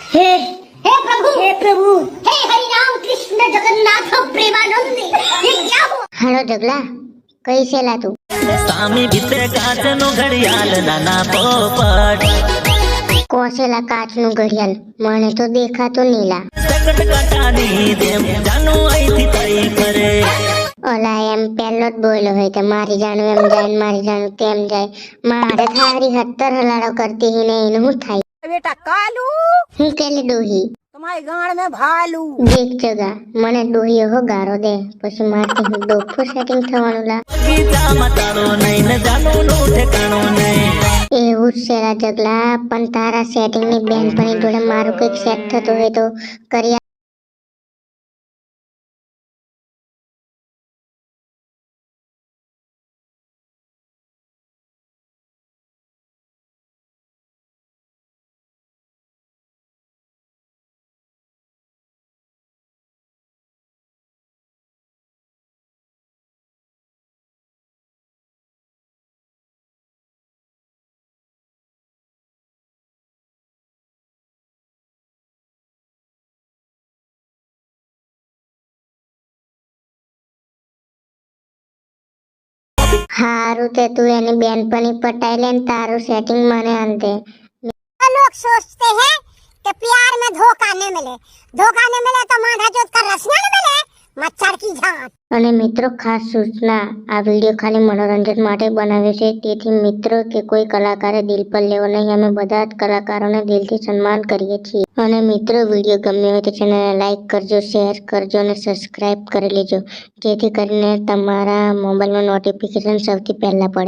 हे हे प्रभु हे हरि राम कृष्ण जगन्नाथ प्रेमानंद ये क्या हुआ? हेलो जगला कैसे ला तू सामी भीतर काचનું ઘડિયાળ નાના પોપટ કોસેલા કાચનું ઘડિયાળ મને તો દેખાતું નીલા સકટ કાટાની જેમ જાનું અહીંથી તઈ કરે ઓલા એમ પહેલો જ બોલ્યો હોય કે મારી જાણું એમ જાય ને મારી જાણું તેમ જાય મારે થારી 70 હલાડો કરતી ही नहीं એનું શું થાય बेटा कालू હું કેલી ડોહી तुम्हारे गाड़ में भालू દેખ જગા મને ડોહી હો ગારો દે પછી મારથી હું ડોફો સેટિંગ થવાનું લા ગીતામાં તારો નહીં ને જાનું નું ઠેકાણું નહીં એવું જ છે લા જગલા પણ તારા સેટિંગ ની બેનપણી જોડે મારું કઈક સેટ થતું હોય તો કરી हारू ते तू यानी बेनपनी पटाई ले तारू सेटिंग माने आंते लोग सोचते हैं कि प्यार में धोखा नहीं मिले तो माधा जोत का रसना नहीं मिले मच्छर की झांक અને મિત્રો ખાસ સૂચના આ વિડિયો ખાલી મનોરંજન માટે બનાવ્યો છે તેથી મિત્રો કે કોઈ કલાકારે દિલ પર લેવો નહીં અમે બધા જ કલાકારોને દિલથી સન્માન કરીએ છીએ અને મિત્રો વિડિયો ગમ્યો હોય તો ચેનલને લાઈક કરજો શેર કરજો અને સબસ્ક્રાઇબ કરી લેજો જેથી કરીને તમારા મોબાઈલમાં નોટિફિકેશન સૌથી પહેલા પડે